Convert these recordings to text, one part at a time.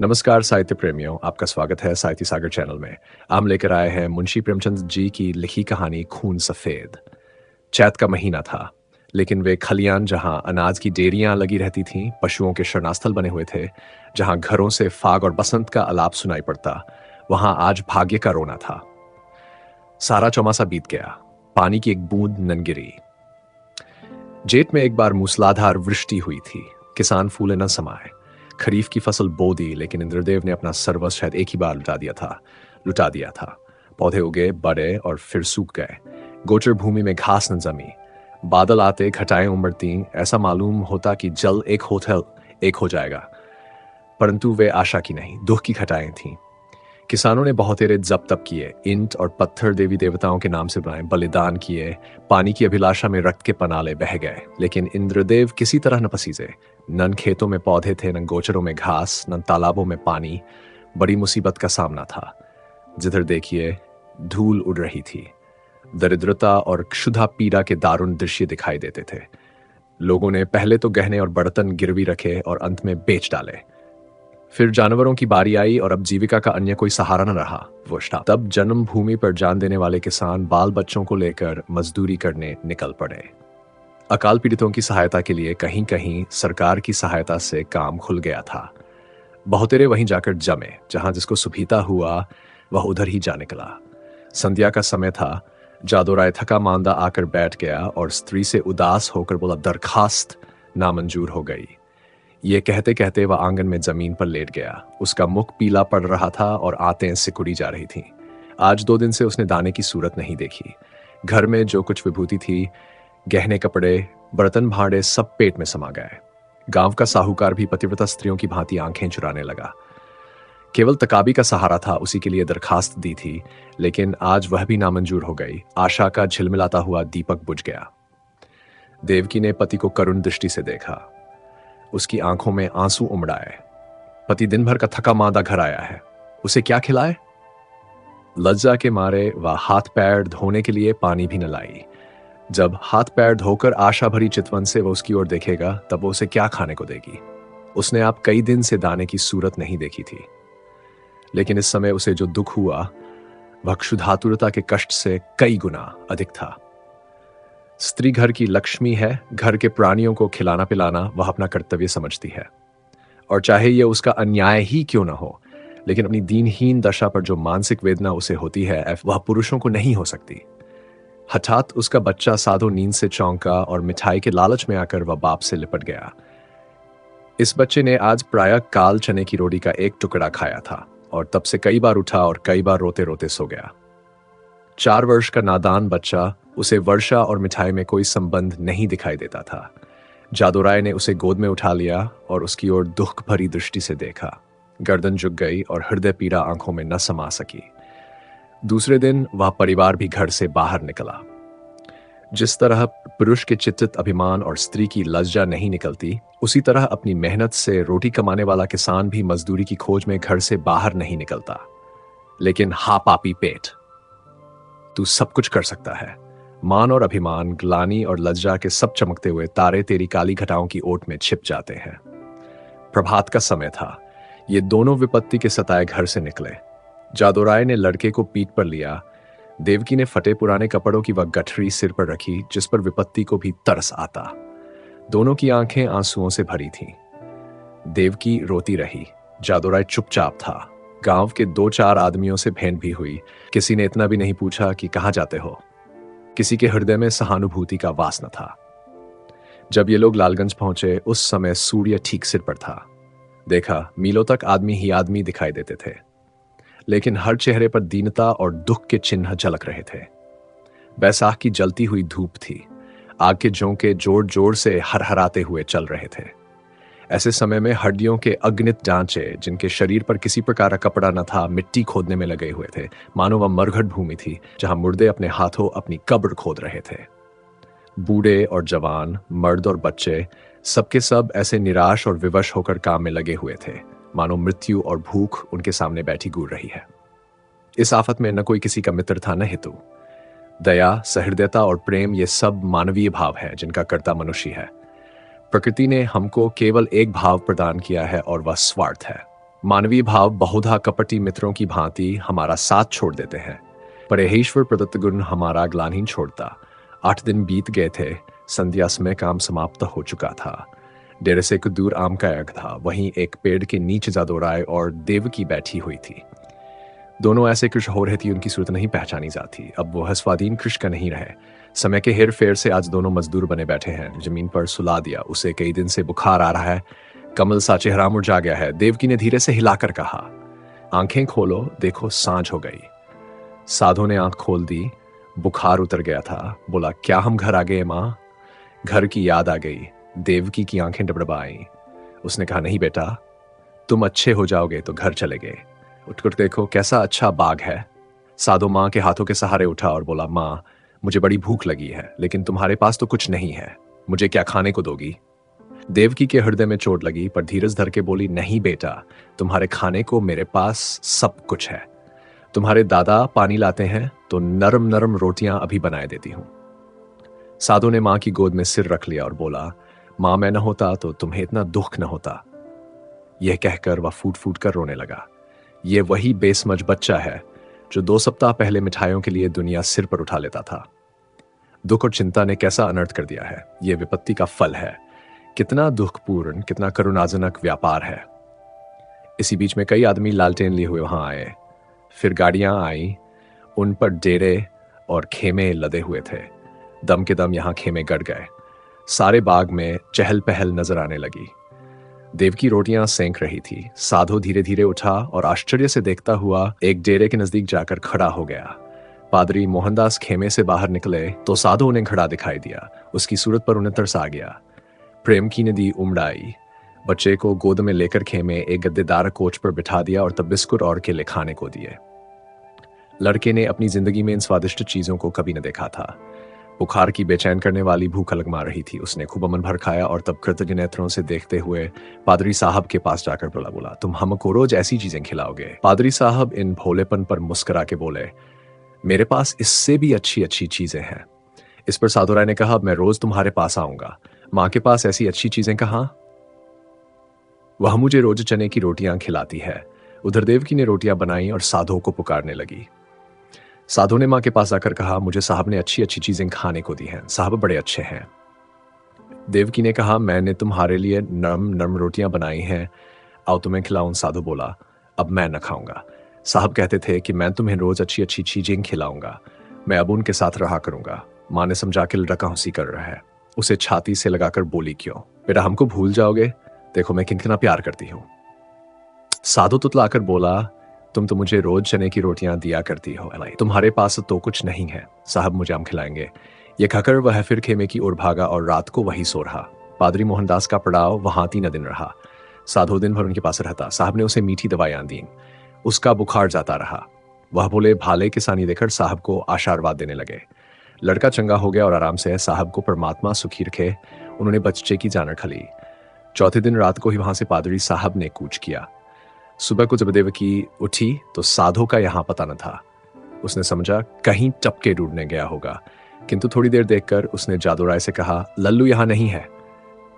नमस्कार साहित्य प्रेमियों, आपका स्वागत है साहित्य सागर चैनल में। हम लेकर आए हैं मुंशी प्रेमचंद जी की लिखी कहानी खून सफेद। चैत का महीना था, लेकिन वे खलियान जहां अनाज की डेरियां लगी रहती थीं, पशुओं के शरणास्थल बने हुए थे, जहां घरों से फाग और बसंत का अलाप सुनाई पड़ता, वहां आज भाग्य का रोना था। सारा चौमासा बीत गया, पानी की एक बूंद न गिरी। जेठ में एक बार मूसलाधार वृष्टि हुई थी। किसान फूले न समाये। खरीफ की फसल बो दी, लेकिन इंद्रदेव ने अपना सर्वस्व शायद एक ही बार लुटा दिया था। पौधे उगे, बढ़े और फिर सूख गए। गोचर भूमि में घास न जमी। बादल आते, घटाएं उमड़ती, ऐसा मालूम होता कि जल एक हो जाएगा। परंतु वे आशा की नहीं, दुख की घटाएं थीं। किसानों ने बहुतेरे जप तप किए, ईंट और पत्थर देवी देवताओं के नाम से बनाए, बलिदान किए, पानी की अभिलाषा में रक्त के पनाले बह गए, लेकिन इंद्रदेव किसी तरह न पसीजे। न खेतों में पौधे थे, न गोचरों में घास, न तालाबों में पानी। बड़ी मुसीबत का सामना था। जिधर देखिए धूल उड़ रही थी। दरिद्रता और क्षुधा पीड़ा के दारुण दृश्य दिखाई देते थे। लोगों ने पहले तो गहने और बर्तन गिरवी रखे और अंत में बेच डाले। फिर जानवरों की बारी आई और अब जीविका का अन्य कोई सहारा न रहा। तब जन्मभूमि पर जान देने वाले किसान बाल बच्चों को लेकर मजदूरी करने निकल पड़े। अकाल पीड़ितों की सहायता के लिए कहीं कहीं सरकार की सहायता से काम खुल गया था। बहुतेरे वहीं जाकर जमे, जहां जिसको सुभीता हुआ वह उधर ही जा निकला। संध्या का समय था। जादूराय थका मांदा आकर बैठ गया और स्त्री से उदास होकर बोला, दरखास्त नामंजूर हो गई। ये कहते कहते वह आंगन में जमीन पर लेट गया। उसका मुख पीला पड़ रहा था और आंतें सिकुड़ी जा रही थीं। आज 2 दिन से उसने दाने की सूरत नहीं देखी। घर में जो कुछ विभूति थी, गहने कपड़े, बर्तन भांडे सब पेट में समा गए। गांव का साहूकार भी पतिव्रता स्त्रियों की भांति आंखें चुराने लगा। केवल तकाबी का सहारा था, उसी के लिए दरखास्त दी थी, लेकिन आज वह भी नामंजूर हो गई। आशा का झिलमिलाता हुआ दीपक बुझ गया। देवकी ने पति को करुण दृष्टि से देखा। उसकी आंखों में आंसू उमड़ाए। पति दिन भर का थका मांदा घर आया है, उसे क्या खिलाए? लज्जा के मारे वह हाथ पैर धोने के लिए पानी भी न लाई। जब हाथ पैर धोकर आशा भरी चितवन से वह उसकी ओर देखेगा, तब वो उसे क्या खाने को देगी? उसने आप कई दिन से दाने की सूरत नहीं देखी थी, लेकिन इस समय उसे जो दुख हुआ वह क्षुधातुरता के कष्ट से कई गुना अधिक था। स्त्री घर की लक्ष्मी है। घर के प्राणियों को खिलाना पिलाना वह अपना कर्तव्य समझती है, और चाहे यह उसका अन्याय ही क्यों न हो, लेकिन अपनी दीनहीन दशा पर जो मानसिक वेदना उसे होती है, वह पुरुषों को नहीं हो सकती। हठात उसका बच्चा साधो नींद से चौंका और मिठाई के लालच में आकर वह बाप से लिपट गया। इस बच्चे ने आज प्रायः काल चने की रोटी का एक टुकड़ा खाया था और तब से कई बार उठा और कई बार रोते रोते सो गया। 4 वर्ष का नादान बच्चा, उसे वर्षा और मिठाई में कोई संबंध नहीं दिखाई देता था। जादूराय ने उसे गोद में उठा लिया और उसकी ओर दुख भरी दृष्टि से देखा। गर्दन झुक गई और हृदय पीड़ा आंखों में न समा सकी। दूसरे दिन वह परिवार भी घर से बाहर निकला। जिस तरह पुरुष के चित्तित अभिमान और स्त्री की लज्जा नहीं निकलती, उसी तरह अपनी मेहनत से रोटी कमाने वाला किसान भी मजदूरी की खोज में घर से बाहर नहीं निकलता। लेकिन हा पापी पेट, तू सब कुछ कर सकता है। मान और अभिमान, ग्लानि और लज्जा के सब चमकते हुए तारे तेरी काली घटाओं की ओट में छिप जाते हैं। प्रभात का समय था। ये दोनों विपत्ति के सताए घर से निकले। जादूराय ने लड़के को पीठ पर लिया। देवकी ने फटे पुराने कपड़ों की वह गठरी सिर पर रखी, जिस पर विपत्ति को भी तरस आता। दोनों की आंखें आंसुओं से भरी थीं। देवकी रोती रही। जादूराय चुपचाप था। गांव के 2-4 आदमियों से भेंट भी हुई। किसी ने इतना भी नहीं पूछा कि कहां जाते हो। किसी के हृदय में सहानुभूति का वास न था। जब ये लोग लालगंज पहुंचे, उस समय सूर्य ठीक सिर पर था। देखा, मीलों तक आदमी ही आदमी दिखाई देते थे, लेकिन हर चेहरे पर दीनता और दुख के चिन्ह झलक रहे थे। बैसाख की जलती हुई धूप थी। आग के झोंके जोर जोर से हरहराते हुए चल रहे थे। ऐसे समय में हड्डियों के अगणित जांचे, जिनके शरीर पर किसी प्रकार का कपड़ा न था, मिट्टी खोदने में लगे हुए थे, मानो वह मरघट भूमि थी जहां मुर्दे अपने हाथों अपनी कब्र खोद रहे थे। बूढ़े और जवान, मर्द और बच्चे, सबके सब ऐसे निराश और विवश होकर काम में लगे हुए थे, मानो मृत्यु और भूख उनके सामने बैठी गूर रही है। इस आफत में न कोई किसी का मित्र था, न हितु। दया, सहृदयता और प्रेम, ये सब मानवीय भाव है जिनका कर्ता मनुष्य है। प्रकृति ने हमको केवल एक भाव प्रदान किया है और वह स्वार्थ है। मानवीय भाव बहुधा कपटी मित्रों की भांति हमारा साथ छोड़ देते हैं। परेहेश्वर प्रदत्त गुण हमारा ग्लानिहीन छोड़ता। 8 दिन बीत गए थे। संध्या समय काम समाप्त हो चुका था। डेरे से कुछ दूर आम का एक था। वहीं एक पेड़ के नीचे जादोराय और देवकी बैठी हुई थी। दोनों ऐसे कृष्ण हो रहे थी, उनकी सूरत नहीं पहचानी जाती। अब वो स्वाधीन कृष्ण का नहीं रहे। समय के हेर फेर से आज दोनों मजदूर बने बैठे हैं। जमीन पर सुला दिया। उसे कई दिन से बुखार आ रहा है। कमल सा चेहरा मुरझा गया है। देवकी ने धीरे से हिलाकर कहा, आंखें खोलो, देखो सांझ हो गई। साधु ने आंख खोल दी। बुखार उतर गया था। बोला, क्या हम घर आ गए माँ? घर की याद आ गई। देवकी की आंखें डबडबाई। उसने कहा, नहीं बेटा, तुम अच्छे हो जाओगे तो घर चले गए। उठकर देखो कैसा अच्छा बाग है। साधु माँ के हाथों के सहारे उठा और बोला, माँ, मुझे बड़ी भूख लगी है, लेकिन तुम्हारे पास तो कुछ नहीं है। मुझे क्या खाने को दोगी? देवकी के हृदय में चोट लगी, पर धीरज धर के बोली, नहीं बेटा, तुम्हारे खाने को मेरे पास सब कुछ है। तुम्हारे दादा पानी लाते हैं तो नरम नरम रोटियां अभी बनाए देती हूं। साधु ने मां की गोद में सिर रख लिया और बोला, मां, मैं न होता तो तुम्हें इतना दुख न होता। यह कहकर वह फूट फूट कर रोने लगा। यह वही बेसमझ बच्चा है जो 2 सप्ताह पहले मिठाइयों के लिए दुनिया सिर पर उठा लेता था। दुख और चिंता ने कैसा अनर्थ कर दिया है। यह विपत्ति का फल है। कितना दुखपूर्ण, कितना करुणाजनक व्यापार है। इसी बीच में कई आदमी लालटेन लिए हुए वहां आए। फिर गाड़ियां आई। उन पर डेरे और खेमे लदे हुए थे। दम के दम यहां खेमे गड़ गए। सारे बाग में चहल पहल नजर आने लगी। देवकी रोटियां सेंक रही थी। साधु धीरे धीरे उठा और आश्चर्य से देखता हुआ एक डेरे के नजदीक जाकर खड़ा हो गया। पादरी मोहनदास खेमे से बाहर निकले तो साधु उन्हें खड़ा दिखाई दिया। उसकी सूरत पर उन्हें तरस आ गया। प्रेम की नदी उमड़ाई। बच्चे को गोद में लेकर खेमे एक गद्देदार कोच पर बिठा दिया और तब बिस्कुट और केले खाने को दिए। लड़के ने अपनी जिंदगी में इन स्वादिष्ट चीजों को कभी न देखा था। बुखार की बेचैन करने वाली भूख अलग मार रही थी। उसने खूब अमन भर खाया और तब कृतज्ञ नेत्रों से देखते हुए पादरी साहब के पास जाकर बोला, तुम हमको रोज ऐसी चीजें खिलाओगे? पादरी साहब इन भोलेपन पर मुस्कुरा के बोले, मेरे पास इससे भी अच्छी अच्छी चीजें हैं। इस पर साधु राय ने कहा, मैं रोज तुम्हारे पास आऊंगा। मां के पास ऐसी अच्छी चीजें कहां? वह मुझे रोज चने की रोटियां खिलाती है। उधर देवकी ने रोटियां बनाई और साधु को पुकारने लगी। साधु ने मां के पास आकर कहा, मुझे साहब ने अच्छी अच्छी चीजें खाने को दी हैं। साहब बड़े अच्छे हैं। देवकी ने कहा, मैंने तुम्हारे लिए नरम नरम रोटियां बनाई हैं, आओ तुम्हें खिलाऊं। साधु बोला, अब मैं न खाऊंगा। साहब कहते थे कि मैं तुम्हें रोज अच्छी अच्छी चीजें खिलाऊंगा। मैं अब उनके साथ रहा करूंगा। मां ने समझा कि लड़का हंसी कर रहा है। उसे छाती से लगाकर बोली, क्यों बेटा, हमको भूल जाओगे? देखो मैं कितना प्यार करती हूं। साधु तुतलाकर बोला, तुम तो मुझे रोज चने की रोटियां दिया करती हो, तुम्हारे पास तो कुछ नहीं है। साहब मुझे आम खिलाएंगे। ये खाकर वह फिर खेमे की ओर भागा और रात को वही सो रहा। पादरी मोहनदास का पड़ाव वहां 3 दिन रहा। साधु दिन भर उनके पास रहता। साहब ने उसे मीठी दवाइयां दी। उसका बुखार जाता रहा। वह बोले भाले किसानी देकर साहब को आशीर्वाद देने लगे। लड़का चंगा हो गया और आराम से है। साहब को परमात्मा सुखी रखे। उन्होंने बच्चे की जान खली। चौथे दिन रात को ही वहां से पादरी साहब ने कूच किया। सुबह को जब देवकी उठी तो साधु का यहां पता न था। उसने समझा कहीं टपके ढूंढने गया होगा, किंतु थोड़ी देर देखकर उसने जादूराय से कहा, लल्लू यहां नहीं है।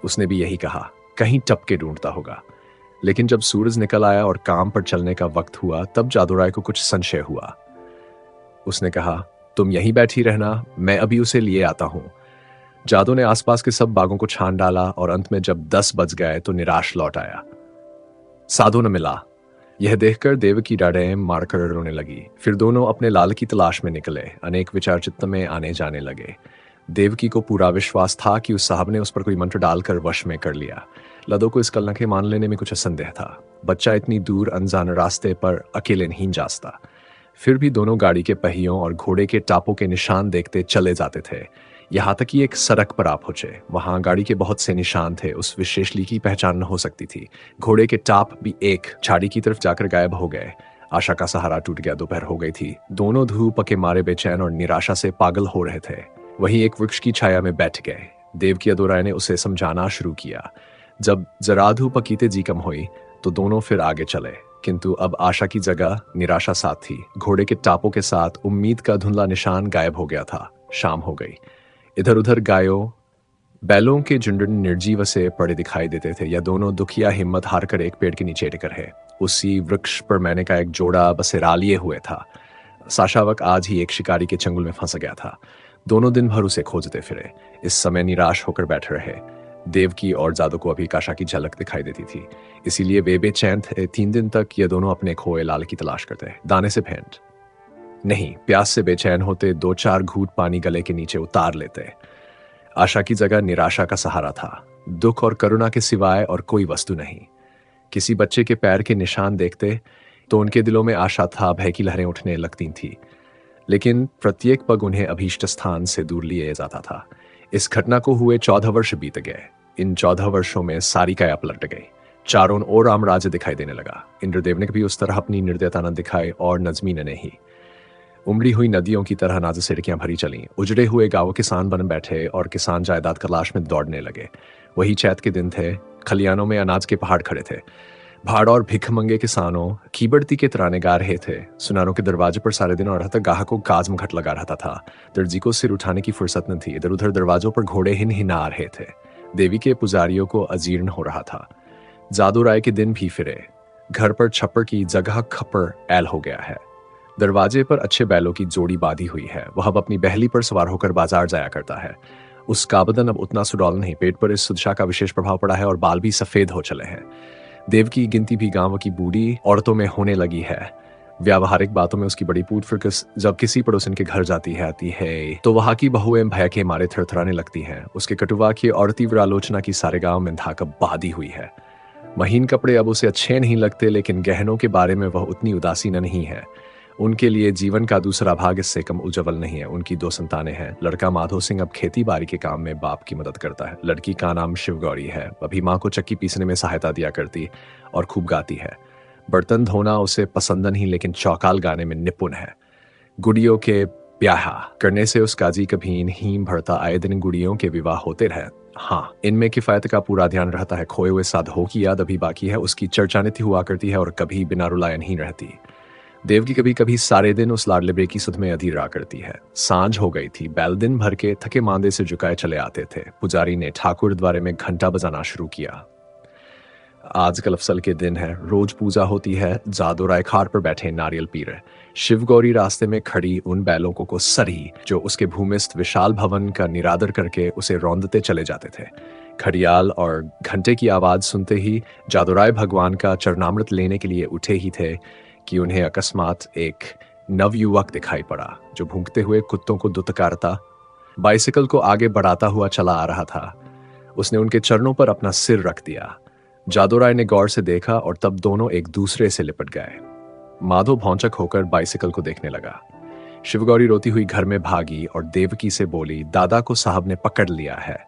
उसने भी यही कहा, कहीं टपके ढूंढता होगा। लेकिन जब सूरज निकल आया और काम पर चलने का वक्त हुआ, तब जादूराय को कुछ संशय हुआ। उसने कहा, तुम यहीं बैठी रहना, मैं अभी उसे लिए आता हूं। जादू ने आसपास के सब बागों को छान डाला और अंत में जब 10 बज गए तो निराश लौट आया। साधु न मिला। यह देखकर देवकी डाढ़ें मारकर रोने लगी। फिर दोनों अपने लाल की तलाश में निकले। अनेक विचार चित्त में आने जाने लगे। देवकी को पूरा विश्वास था कि उस साहब ने उस पर कोई मंत्र डालकर वश में कर लिया। लदो को इस कलना के मान लेने में कुछ संदेह था। बच्चा इतनी दूर अनजान रास्ते पर अकेले नहीं जा सकता। फिर भी दोनों गाड़ी के पहियों और घोड़े के टापों के निशान देखते चले जाते थे। यहां तक कि एक सड़क पर आ पहुंचे। वहां गाड़ी के बहुत से निशान थे। उस विशेषली की पहचान न हो सकती थी। घोड़े के टाप भी एक झाड़ी की तरफ जाकर गायब हो गए। आशा का सहारा टूट गया। दोपहर हो गई थी। दोनों धूप के मारे बेचैन और निराशा से पागल हो रहे थे। वहीं एक वृक्ष की छाया में बैठ गए। देवकी अदोराय ने उसे समझाना शुरू किया। जब जराधु पकीते जी कम हुई तो दोनों फिर आगे चले, किंतु अब आशा की जगह निराशा साथ थी। घोड़े के टापों के साथ उम्मीद का धुंधला निशान गायब हो गया था। शाम हो गई। इधर उधर गायों बैलों के झुंड निर्जीव से पड़े दिखाई देते थे, या दोनों दुखिया हिम्मत हारकर एक पेड़ के नीचे टिकर है। उसी वृक्ष पर मैंने का एक जोड़ा बसेरा लिए हुए था। साशावक आज ही एक शिकारी के चंगुल में फंस गया था। दोनों दिन भर उसे खोजते फिरे। इस समय निराश होकर बैठे रहे। देवकी और जादू को अभी काशा की झलक दिखाई देती थी, इसीलिए वे बेचैन थे। 3 दिन तक ये दोनों अपने खोए लाल की तलाश करते, दाने से फेंट नहीं, प्यास से बेचैन होते। 2-4 घूंट पानी गले के नीचे उतार लेते। आशा की जगह निराशा का सहारा था। दुख और करुणा के सिवाय और कोई वस्तु नहीं। किसी बच्चे के पैर के निशान देखते तो उनके दिलों में आशा था, भय की लहरें उठने लगती थी। लेकिन प्रत्येक पग उन्हें अभीष्ट स्थान से दूर लिए जाता था। इस घटना को हुए 14 वर्ष बीत गए। इन 14 वर्षों में सारी काया पलट गई। चारों ओर राम राज्य दिखाई देने लगा। इंद्रदेव ने कभी उस तरह अपनी निर्दयता न दिखाई, और नजमी ने नहीं। उमड़ी हुई नदियों की तरह नाज़ सिड़कियां भरी चलीं। उजड़े हुए गांव किसान बन बैठे और किसान जायदाद तलाश में दौड़ने लगे। वही चैत के दिन थे। खलियानों में अनाज के पहाड़ खड़े थे। भाड़ और भिखमंगे किसानों की बढ़ती के तराने गा रहे थे। सुनारों के दरवाजे पर सारे दिन और तक गाहकों को गाज मुखट लगा रहता था। दर्जी को सिर उठाने की फुर्सत न थी। इधर उधर दरवाजों पर घोड़े हिनहिना रहे थे। देवी के पुजारियों को अजीर्ण हो रहा था। जादू राय के दिन भी फिरे। घर पर छप्पर की जगह खप्पर ऐल हो गया है। दरवाजे पर अच्छे बैलों की जोड़ी बांधी हुई है। वह अब अपनी बहली पर सवार होकर बाजार जाया करता है। उसका बदन अब उतना सुडौल नहीं। पेट पर इस सुदशा का विशेष प्रभाव पड़ा है और बाल भी सफेद हो चले हैं। देव की गिनती भी गांव की बूढ़ी औरतों में होने लगी है। व्यावहारिक बातों में उसकी बड़ी पूत फिर जब किसी पड़ोसन के घर जाती है आती है तो वहां की बहुएं भय के मारे थरथराने लगती हैं। उसके कटुवा की और तीव्र आलोचना की सारे गांव में धाक बाधी हुई है। महीन कपड़े अब उसे अच्छे नहीं लगते, लेकिन गहनों के बारे में वह उतनी उदासीन नहीं है। उनके लिए जीवन का दूसरा भाग इससे कम उज्जवल नहीं है। उनकी 2 संतानें हैं। लड़का माधो सिंह अब खेती बाड़ी के काम में बाप की मदद करता है। लड़की का नाम शिवगौरी है। अभी माँ को चक्की पीसने में सहायता दिया करती और खूब गाती है। बर्तन धोना उसे पसंद नहीं, लेकिन चौकाल गाने में निपुण है। गुड़ियों के ब्याह करने से उसका जी कभी नहीं भरता। आए दिन गुड़ियों के विवाह होते रहे। हाँ, इनमें किफायत का पूरा ध्यान रहता है। खोए हुए साधुओं की याद अभी बाकी है। उसकी चर्चा नित्य हुआ करती है और कभी बिना रुलाए नहीं रहती। देव की कभी कभी सारे दिन उस लाडले बे की सुध में अधीर रहा करती है। सांझ हो गई थी। बैल दिन भर के थके मांदे से झुकाए चले आते थे। पुजारी ने ठाकुर द्वारे में घंटा बजाना शुरू किया। आज कल अफसल के दिन है। रोज पूजा होती है। जादू राय खार पर बैठे नारियल पी रहे। शिवगौरी रास्ते में खड़ी उन बैलों को सरही जो उसके भूमिस्थ विशाल भवन का निरादर करके उसे रौंदते चले जाते थे। घड़ियाल और घंटे की आवाज सुनते ही जादूराय भगवान का चरणामृत लेने के लिए उठे ही थे कि उन्हें अकस्मात एक नवयुवक दिखाई पड़ा जो भूंकते हुए कुत्तों को दुत्कारता बाइसिकल को आगे बढ़ाता हुआ चला आ रहा था। उसने उनके चरणों पर अपना सिर रख दिया। जादूराय ने गौर से देखा और तब दोनों एक दूसरे से लिपट गए। माधो भौंचक होकर बाइसिकल को देखने लगा। शिवगौरी रोती हुई घर में भागी और देवकी से बोली, दादा को साहब ने पकड़ लिया है।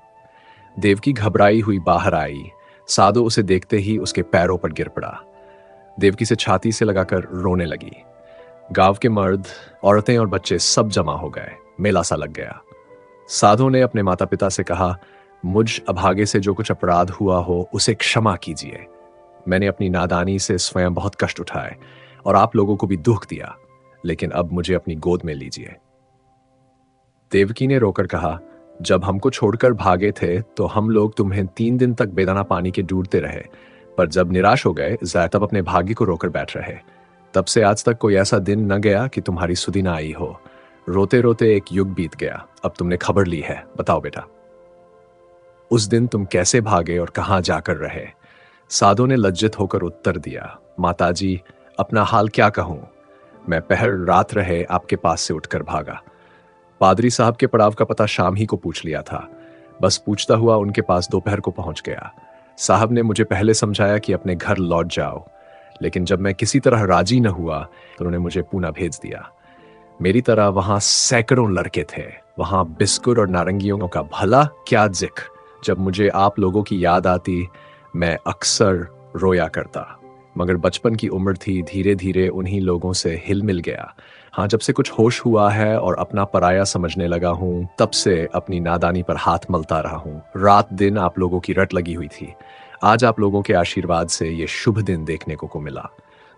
देवकी घबराई हुई बाहर आई। साधु उसे देखते ही उसके पैरों पर गिर पड़ा। देवकी से छाती से लगाकर रोने लगी। गांव के मर्द, औरतें और बच्चे सब जमा हो गए। मेला सा लग गया। साधु ने अपने माता पिता से कहा, मुझ अभागे से जो कुछ अपराध हुआ हो उसे क्षमा कीजिए। मैंने अपनी नादानी से स्वयं बहुत कष्ट उठाए और आप लोगों को भी दुख दिया, लेकिन अब मुझे अपनी गोद में लीजिए। देवकी ने रोकर कहा, जब हमको छोड़कर भागे थे तो हम लोग तुम्हें 3 दिन तक बेदाना पानी के ढूंढते रहे, पर जब निराश हो गए तब अपने भाग्य को रोकर बैठ रहे। तब से आज तक कोई ऐसा दिन न गया कि तुम्हारी सुधि ना आई हो। रोते रोते एक युग बीत गया। अब तुमने खबर ली है, बताओ बेटा, उस दिन तुम कैसे भागे और कहां जाकर रहे? साधु ने लज्जित होकर उत्तर दिया, माताजी, अपना हाल क्या कहूं। मैं पहर रात रहे आपके पास से उठकर भागा। पादरी साहब के पड़ाव का पता शाम ही को पूछ लिया था। बस पूछता हुआ उनके पास दोपहर को पहुंच गया। साहब ने मुझे पहले समझाया कि अपने घर लौट जाओ, लेकिन जब मैं किसी तरह राजी न हुआ तो उन्होंने मुझे पूना भेज दिया। मेरी तरह वहां सैकड़ों लड़के थे। वहां बिस्कुट और नारंगियों का भला क्या जिक्र। जब मुझे आप लोगों की याद आती मैं अक्सर रोया करता, मगर बचपन की उम्र थी। धीरे धीरे उन्हीं लोगों से हिल मिल गया। हाँ, जब से कुछ होश हुआ है और अपना पराया समझने लगा हूँ, तब से अपनी नादानी पर हाथ मलता रहा हूँ। रात दिन आप लोगों की रट लगी हुई थी। आज आप लोगों के आशीर्वाद से ये शुभ दिन देखने को मिला।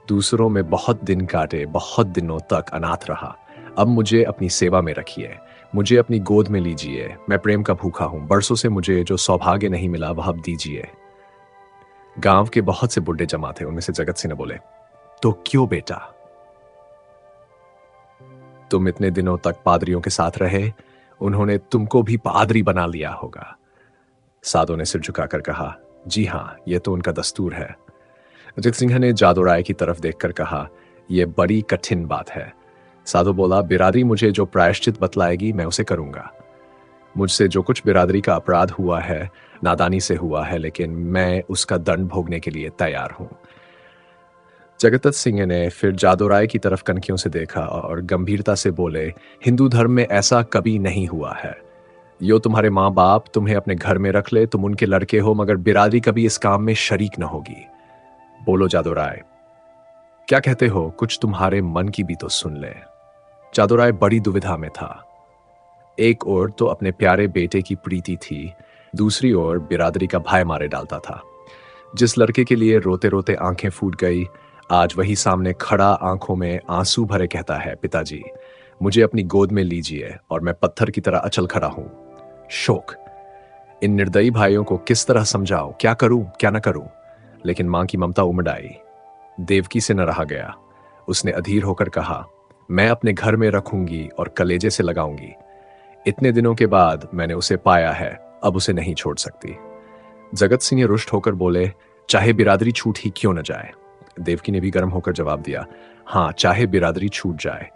दूसरों में बहुत दिन काटे, बहुत दिनों तक अनाथ रहा। अब मुझे अपनी सेवा में रखिए। मुझे अपनी गोद में लीजिए, मैं प्रेम का भूखा हूं, बरसों से मुझे जो सौभाग्य नहीं मिला वह अब दीजिए। गांव के बहुत से बुड्ढे जमा थे, उनमें से जगत सिंह ने बोले, तो क्यों बेटा, तुम इतने दिनों तक पादरियों के साथ रहे, उन्होंने तुमको भी पादरी बना लिया होगा। साधो ने सिर झुकाकर कहा, जी हां, यह तो उनका दस्तूर है। अजित सिंह ने जादू राय की तरफ देखकर कहा, यह बड़ी कठिन बात है। साधु बोला, बिरादरी मुझे जो प्रायश्चित बतलाएगी मैं उसे करूंगा। मुझसे जो कुछ बिरादरी का अपराध हुआ है, नादानी से हुआ है, लेकिन मैं उसका दंड भोगने के लिए तैयार हूं। जगत सिंह ने फिर जादू राय की तरफ कनखियों से देखा और गंभीरता से बोले, हिंदू धर्म में ऐसा कभी नहीं हुआ है। यो तुम्हारे माँ बाप तुम्हें अपने घर में रख ले, तुम उनके लड़के हो, मगर बिरादरी कभी इस काम में शरीक न होगी। बोलो जादू राय, क्या कहते हो, कुछ तुम्हारे मन की भी तो सुन ले। जादू राय बड़ी दुविधा में था। एक ओर तो अपने प्यारे बेटे की प्रीति थी, दूसरी ओर बिरादरी का भय मारे डालता था। जिस लड़के के लिए रोते रोते आंखें फूट गई, आज वही सामने खड़ा आंखों में आंसू भरे कहता है, पिताजी मुझे अपनी गोद में लीजिए, और मैं पत्थर की तरह अचल खड़ा हूं। शोक। इन निर्दयी भाइयों को किस तरह समझाओ, क्या करूं क्या ना करूं। लेकिन मां की ममता उमड़ आई। देवकी से न रहा गया। उसने अधीर होकर कहा, मैं अपने घर में रखूंगी और कलेजे से लगाऊंगी। इतने दिनों के बाद मैंने उसे पाया है, अब उसे नहीं छोड़ सकती। जगत सिंह रुष्ट होकर बोले, चाहे बिरादरी छूट ही क्यों न जाए। देवकी ने भी गर्म होकर जवाब दिया, हां, चाहे बिरादरी छूट जाए।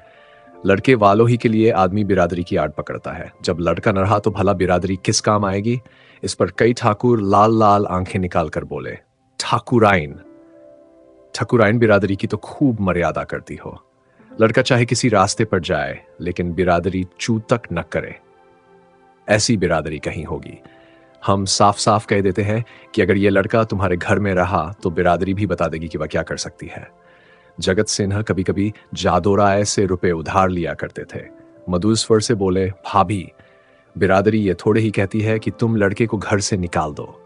लड़के वालों ही के लिए आदमी बिरादरी की आड़ पकड़ता है। जब लड़का न रहा तो भला बिरादरी किस काम आएगी। इस पर कई ठाकुर लाल लाल आंखें निकालकर बोले, ठाकुराइन, ठाकुराइन बिरादरी की तो खूब मर्यादा करती हो। लड़का चाहे किसी रास्ते पर जाए, लेकिन बिरादरी चू तक न करे। ऐसी बिरादरी कहीं होगी। हम साफ साफ कह देते हैं कि अगर यह लड़का तुम्हारे घर में रहा तो बिरादरी भी बता देगी कि वह क्या कर सकती है। जगत सिन्हा कभी कभी जादोराय से रुपए उधार लिया करते थे। मधुर स्वर से बोले, भाभी, बिरादरी ये थोड़े ही कहती है कि तुम लड़के को घर से निकाल दो।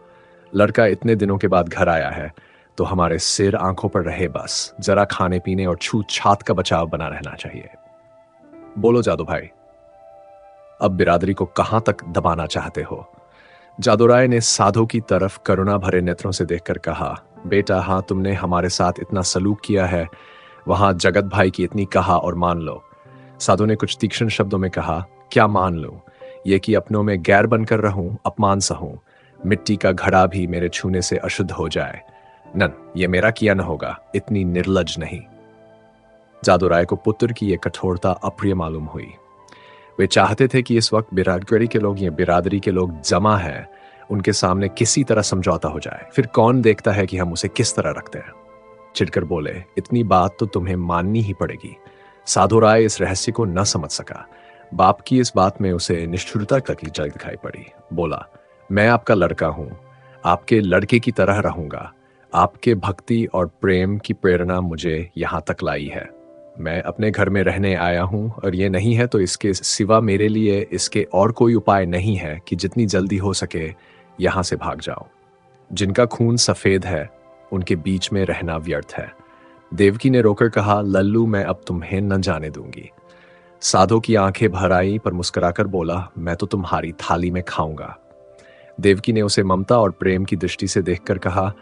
लड़का इतने दिनों के बाद घर आया है तो हमारे सिर आंखों पर रहे, बस जरा खाने पीने और छूत छात का बचाव बना रहना चाहिए। बोलो जादू भाई, अब बिरादरी को कहां तक दबाना चाहते हो। जादूराय ने साधु की तरफ करुणा भरे नेत्रों से देखकर कहा, बेटा, हाँ, तुमने हमारे साथ इतना सलूक किया है, वहां जगत भाई की इतनी कहा और मान लो। साधु ने कुछ तीक्ष्ण शब्दों में कहा, क्या मान लूं, ये कि अपनों में गैर बनकर रहूं, अपमान सहूं, मिट्टी का घड़ा भी मेरे छूने से अशुद्ध हो जाए। नन, ये मेरा किया न होगा, इतनी निर्लज नहीं। जादूराय को पुत्र की यह कठोरता अप्रिय मालूम हुई। वे चाहते थे कि इस वक्त बिरादरी के लोग, ये बिरादरी के लोग जमा हैं, उनके सामने किसी तरह समझौता हो जाए। फिर कौन देखता है कि हम उसे किस तरह रखते हैं। चिढ़कर बोले, इतनी बात तो तुम्हें माननी ही पड़ेगी। साधु राय इस रहस्य को न समझ सका। बाप की इस बात में उसे निष्ठुरता की झलक दिखाई पड़ी। बोला, मैं आपका लड़का हूं, आपके लड़के की तरह रहूंगा। आपके भक्ति और प्रेम की प्रेरणा मुझे यहां तक लाई है। मैं अपने घर में रहने आया हूं, और ये नहीं है तो इसके सिवा मेरे लिए इसके और कोई उपाय नहीं है कि जितनी जल्दी हो सके यहां से भाग जाओ। जिनका खून सफेद है उनके बीच में रहना व्यर्थ है। देवकी ने रोकर कहा, लल्लू, मैं अब तुम्हें न जाने दूंगी। साधो की आंखें भर आई पर मुस्कुराकर बोला, मैं तो तुम्हारी थाली में खाऊंगा। देवकी ने उसे ममता और प्रेम की दृष्टि से देखकर कहा,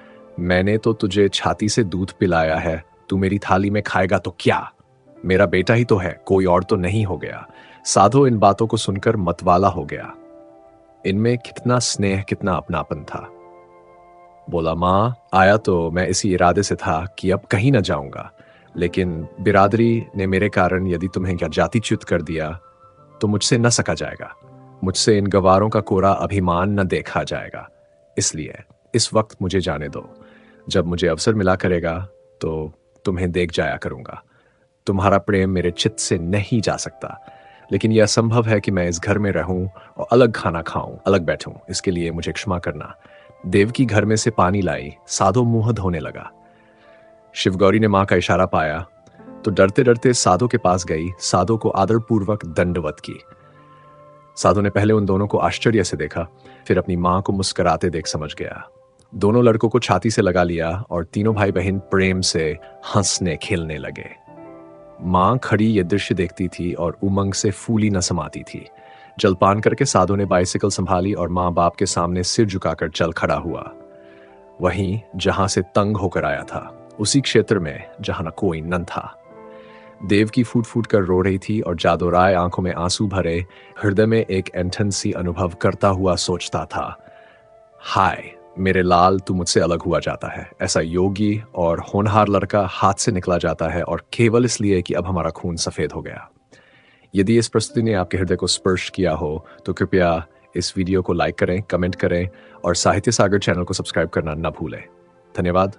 मैंने तो तुझे छाती से दूध पिलाया है, तू मेरी थाली में खाएगा तो क्या। मेरा बेटा ही तो है, कोई और तो नहीं हो गया। साधो इन बातों को सुनकर मतवाला हो गया। इनमें कितना स्नेह, कितना अपनापन था। बोला, मां, आया तो मैं इसी इरादे से था कि अब कहीं न जाऊंगा, लेकिन बिरादरी ने मेरे कारण यदि तुम्हें क्या जातिच्युत कर दिया तो मुझसे न सका जाएगा। मुझसे इन गवारों का कोरा अभिमान न देखा जाएगा। इसलिए इस वक्त मुझे जाने दो। जब मुझे अवसर मिला करेगा तो तुम्हें देख जाया करूंगा। तुम्हारा प्रेम मेरे चित्त से नहीं जा सकता, लेकिन यह असंभव है कि मैं इस घर में रहूं और अलग खाना खाऊं, अलग बैठूं। इसके लिए मुझे क्षमा करना। देवकी घर में से पानी लाई। साधो मुंह धोने लगा। शिवगौरी ने मां का इशारा पाया तो डरते डरते साधो के पास गई। साधो को आदरपूर्वक दंडवत की। साधो ने पहले उन दोनों को आश्चर्य से देखा, फिर अपनी मां को मुस्कुराते देख समझ गया। दोनों लड़कों को छाती से लगा लिया और तीनों भाई बहन प्रेम से हंसने खेलने लगे। मां खड़ी यह दृश्य देखती थी और उमंग से फूली न समाती थी। जलपान करके साधु ने बाइसिकल संभाली और माँ बाप के सामने सिर झुकाकर चल खड़ा हुआ। वहीं जहां से तंग होकर आया था, उसी क्षेत्र में जहां न कोई नन था। देवकी फूट फूट कर रो रही थी और जादूराय आंखों में आंसू भरे हृदय में एक ऐंठन सी अनुभव करता हुआ सोचता था, हाय मेरे लाल, तू मुझसे अलग हुआ जाता है। ऐसा योगी और होनहार लड़का हाथ से निकला जाता है, और केवल इसलिए कि अब हमारा खून सफेद हो गया। यदि इस प्रस्तुति ने आपके हृदय को स्पर्श किया हो तो कृपया इस वीडियो को लाइक करें, कमेंट करें और साहित्य सागर चैनल को सब्सक्राइब करना न भूलें। धन्यवाद।